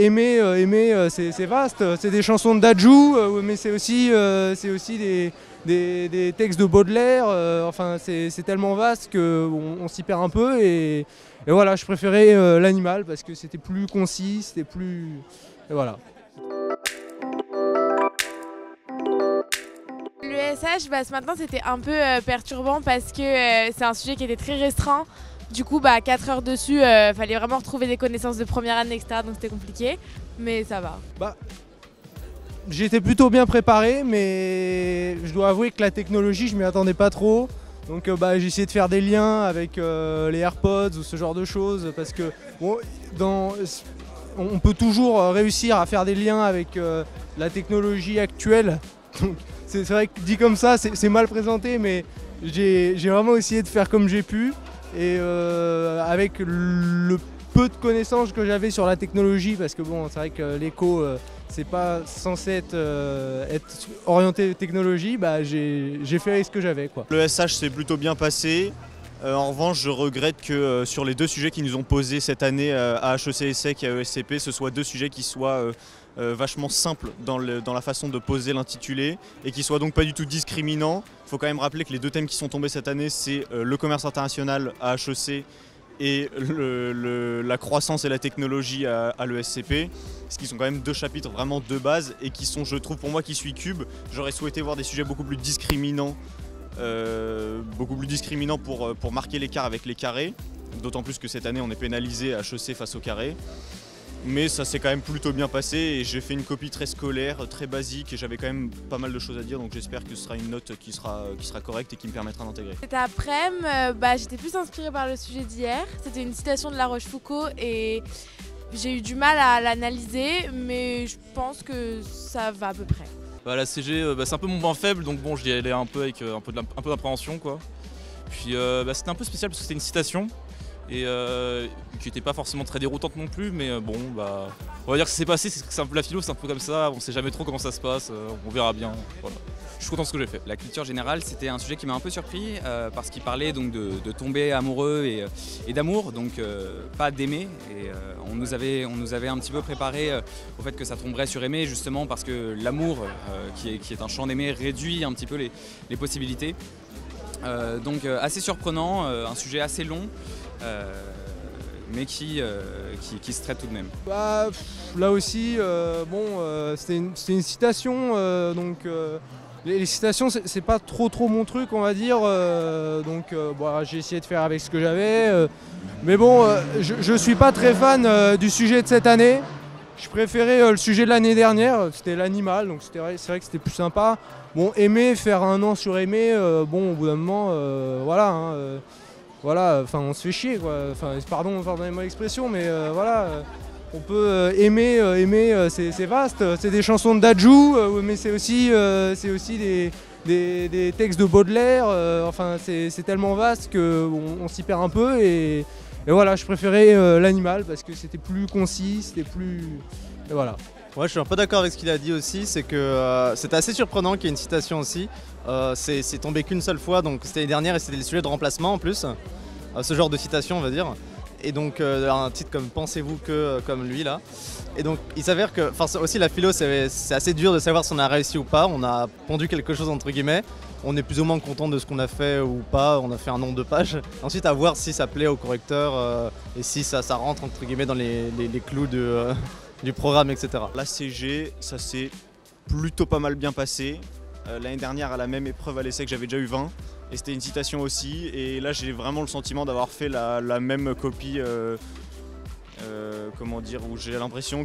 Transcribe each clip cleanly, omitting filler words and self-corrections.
c'est vaste, c'est des chansons de Dadju, mais c'est aussi des textes de Baudelaire, enfin c'est tellement vaste qu'on s'y perd un peu et voilà, je préférais l'animal parce que c'était plus concis, c'était plus... et voilà. L'ESH, ce matin c'était un peu perturbant parce que c'est un sujet qui était très restreint. Du coup, 4 heures dessus, fallait vraiment retrouver des connaissances de première année, etc. Donc c'était compliqué, mais ça va. J'étais plutôt bien préparé, mais je dois avouer que la technologie, je m'y attendais pas trop. Donc j'ai essayé de faire des liens avec les AirPods ou ce genre de choses, parce que bon, on peut toujours réussir à faire des liens avec la technologie actuelle. Donc c'est vrai que dit comme ça, c'est mal présenté, mais j'ai vraiment essayé de faire comme j'ai pu. Et avec le peu de connaissances que j'avais sur la technologie, parce que bon, c'est vrai que l'éco, c'est pas censé être orienté technologie, j'ai fait ce que j'avais, quoi. Le SH s'est plutôt bien passé. En revanche, je regrette que sur les deux sujets qui nous ont posés cette année à HEC ESSEC et à ESCP, ce soient deux sujets qui soient vachement simples dans la façon de poser l'intitulé et qui soient donc pas du tout discriminants. Il faut quand même rappeler que les deux thèmes qui sont tombés cette année, c'est le commerce international à HEC et la croissance et la technologie à l'ESCP, ce qui sont quand même deux chapitres vraiment de base et qui sont, je trouve, pour moi qui suis cube, j'aurais souhaité voir des sujets beaucoup plus discriminants pour marquer l'écart avec les carrés, d'autant plus que cette année on est pénalisé à HEC face aux carrés. Mais ça s'est quand même plutôt bien passé et j'ai fait une copie très scolaire, très basique et j'avais quand même pas mal de choses à dire, donc j'espère que ce sera une note qui sera correcte et qui me permettra d'intégrer. Cet après-midi, j'étais plus inspirée par le sujet d'hier. C'était une citation de La Rochefoucauld et j'ai eu du mal à l'analyser, mais je pense que ça va à peu près. La CG, c'est un peu mon point faible, donc bon, j'y allais un peu avec un peu d'appréhension, quoi. Puis c'était un peu spécial parce que c'était une citation et qui n'était pas forcément très déroutante non plus, mais bon, on va dire que ça s'est passé, c'est un peu la philo, c'est un peu comme ça, on sait jamais trop comment ça se passe, on verra bien, voilà. Je suis content de ce que j'ai fait. La culture générale, c'était un sujet qui m'a un peu surpris parce qu'il parlait donc de tomber amoureux et d'amour, donc pas d'aimer. Et on nous avait un petit peu préparé au fait que ça tomberait sur aimer, justement parce que l'amour, qui est un champ d'aimer, réduit un petit peu les possibilités. Donc assez surprenant, un sujet assez long. Mais qui se traite tout de même. Là aussi, c'était une citation, les citations c'est pas trop mon truc, on va dire, j'ai essayé de faire avec ce que j'avais, mais bon, je suis pas très fan du sujet de cette année. Je préférais le sujet de l'année dernière, c'était l'animal, donc c'est vrai que c'était plus sympa. Bon, faire un an sur aimer, au bout d'un moment, voilà, on se fait chier, quoi. Pardonnez-moi l'expression, mais on peut aimer, c'est vaste, c'est des chansons de Dadju, mais c'est aussi des textes de Baudelaire, c'est tellement vaste qu'on s'y perd un peu et voilà, je préférais l'animal parce que c'était plus concis, c'était plus... et voilà. Ouais, je suis un peu d'accord avec ce qu'il a dit aussi, c'est que c'était assez surprenant qu'il y ait une citation aussi. C'est tombé qu'une seule fois, donc c'était les dernières et c'était le sujet de remplacement en plus. Ce genre de citation, on va dire. Et donc un titre comme Pensez-vous que, comme lui là. Et donc il s'avère que, aussi la philo, c'est assez dur de savoir si on a réussi ou pas. On a pondu quelque chose entre guillemets. On est plus ou moins content de ce qu'on a fait ou pas. On a fait un nombre de pages. Ensuite à voir si ça plaît au correcteur et si ça rentre entre guillemets dans les clous du programme, etc. La CG, ça s'est plutôt pas mal bien passé. L'année dernière, à la même épreuve à l'ESSEC, j'avais déjà eu 20. Et c'était une citation aussi. Et là, j'ai vraiment le sentiment d'avoir fait la même copie. Où j'ai l'impression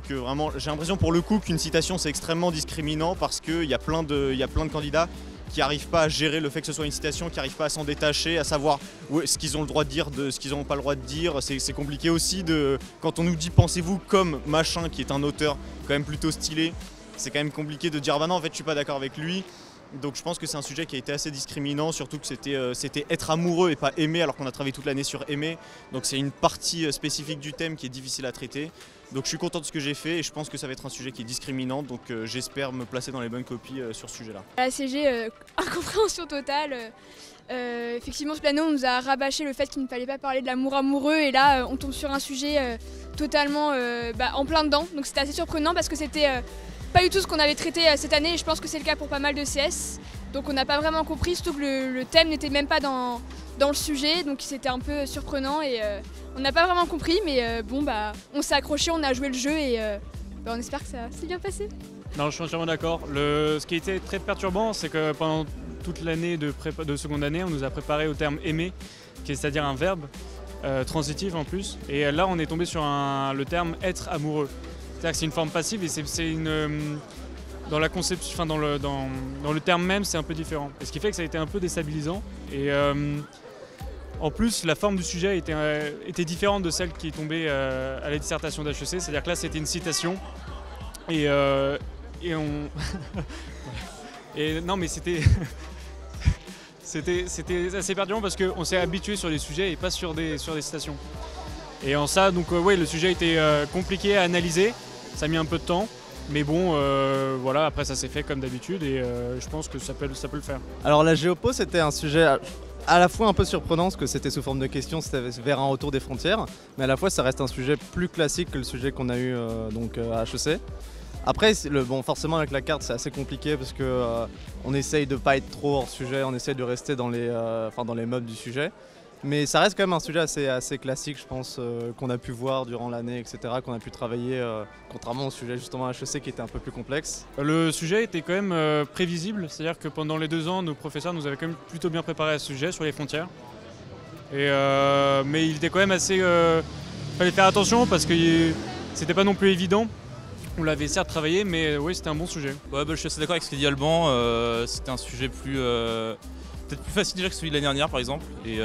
pour le coup qu'une citation c'est extrêmement discriminant parce qu'il y a plein de candidats qui n'arrivent pas à gérer le fait que ce soit une citation, qui n'arrivent pas à s'en détacher, à savoir ce qu'ils ont le droit de dire, de ce qu'ils n'ont pas le droit de dire. C'est compliqué aussi quand on nous dit pensez-vous comme machin qui est un auteur quand même plutôt stylé, c'est quand même compliqué de dire non en fait je suis pas d'accord avec lui. Donc je pense que c'est un sujet qui a été assez discriminant, surtout que c'était être amoureux et pas aimer alors qu'on a travaillé toute l'année sur aimer. Donc c'est une partie spécifique du thème qui est difficile à traiter. Donc je suis content de ce que j'ai fait et je pense que ça va être un sujet qui est discriminant. Donc j'espère me placer dans les bonnes copies sur ce sujet-là. La CG, incompréhension totale. Effectivement, ce année, on nous a rabâché le fait qu'il ne fallait pas parler de l'amour amoureux et là, on tombe sur un sujet totalement en plein dedans. Donc c'était assez surprenant parce que c'était pas du tout ce qu'on avait traité cette année et je pense que c'est le cas pour pas mal de CS. Donc on n'a pas vraiment compris, surtout que le thème n'était même pas dans le sujet, donc c'était un peu surprenant et on n'a pas vraiment compris, mais on s'est accroché, on a joué le jeu et on espère que ça s'est bien passé. Non, je suis entièrement d'accord. Ce qui a été très perturbant, c'est que pendant toute l'année de seconde année, on nous a préparé au terme aimer, c'est-à-dire un verbe transitif en plus. Et là, on est tombé sur le terme être amoureux. C'est-à-dire que c'est une forme passive et c'est une dans la conception, enfin dans le terme même, c'est un peu différent. Et ce qui fait que ça a été un peu déstabilisant. Et en plus, la forme du sujet était différente de celle qui est tombée à la dissertation d'HEC. C'est-à-dire que là, c'était une citation. Et on... et non, mais c'était assez perturbant parce qu'on s'est habitué sur des sujets et pas sur des citations. Et en ça, donc ouais, le sujet était compliqué à analyser. Ça a mis un peu de temps. Mais bon, voilà, après ça s'est fait comme d'habitude et je pense que ça peut le faire. Alors la géopo, c'était un sujet à la fois un peu surprenant parce que c'était sous forme de questions, c'était vers un retour des frontières, mais à la fois ça reste un sujet plus classique que le sujet qu'on a eu à HEC. Après, forcément avec la carte c'est assez compliqué parce que on essaye de pas être trop hors sujet, on essaye de rester dans les modes du sujet. Mais ça reste quand même un sujet assez classique, je pense, qu'on a pu voir durant l'année, etc., qu'on a pu travailler, contrairement au sujet justement HEC qui était un peu plus complexe. Le sujet était quand même prévisible, c'est-à-dire que pendant les 2 ans, nos professeurs nous avaient quand même plutôt bien préparé à ce sujet sur les frontières. Mais il était quand même assez... fallait faire attention parce que c'était pas non plus évident. On l'avait certes travaillé, mais oui, c'était un bon sujet. Ouais, je suis assez d'accord avec ce qu'a dit Alban, c'était un sujet peut-être plus facile déjà que celui de l'année dernière par exemple et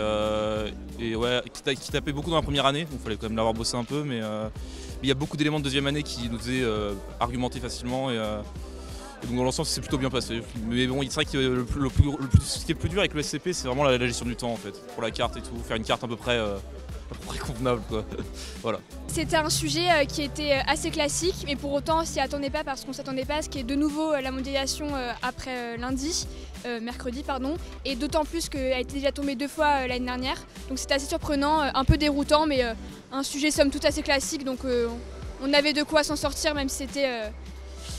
ouais, qui tapait beaucoup dans la première année, donc il fallait quand même l'avoir bossé un peu, mais il y a beaucoup d'éléments de deuxième année qui nous faisaient argumenter facilement et donc dans l'ensemble c'est plutôt bien passé. Mais bon, c'est vrai que ce qui est le plus dur avec le SCP c'est vraiment la gestion du temps en fait, pour la carte et tout, faire une carte à peu près convenable quoi. Voilà. C'était un sujet qui était assez classique, mais pour autant on s'y attendait pas parce qu'on s'attendait pas à ce qu'il y ait de nouveau la mondialisation après mercredi, et d'autant plus qu'elle a été déjà tombée 2 fois l'année dernière, donc c'était assez surprenant, un peu déroutant, mais un sujet somme toute assez classique, donc on avait de quoi s'en sortir même si c'était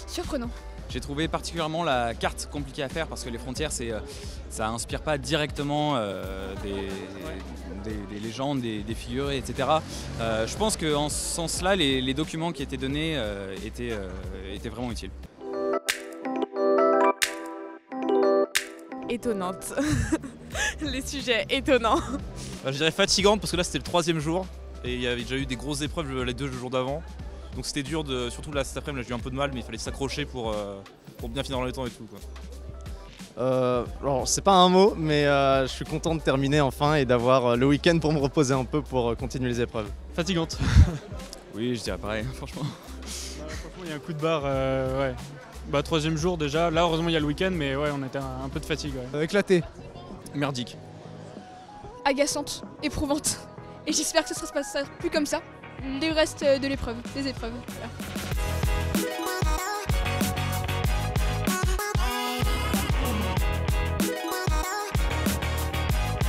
surprenant. J'ai trouvé particulièrement la carte compliquée à faire parce que les frontières, ça inspire pas directement des légendes, des figures, etc. Je pense qu'en ce sens-là, les documents qui étaient donnés étaient vraiment utiles. Étonnante. Les sujets étonnants. Je dirais fatigante parce que là c'était le 3e jour et il y avait déjà eu des grosses épreuves les 2 jours d'avant. Donc c'était dur, surtout là cet après-midi, j'ai eu un peu de mal, mais il fallait s'accrocher pour bien finir dans les temps et tout quoi. Alors c'est pas un mot, mais je suis content de terminer enfin et d'avoir le week-end pour me reposer un peu pour continuer les épreuves. Fatigante. Oui, je dirais pareil, franchement. Franchement, il y a un coup de barre, ouais. 3e jour déjà, là heureusement il y a le week-end, mais ouais, on était un peu de fatigue. Ouais. Éclaté. Merdique. Agaçante, éprouvante. Et j'espère que ce ne se passera plus comme ça le reste de l'épreuve, des épreuves. Voilà.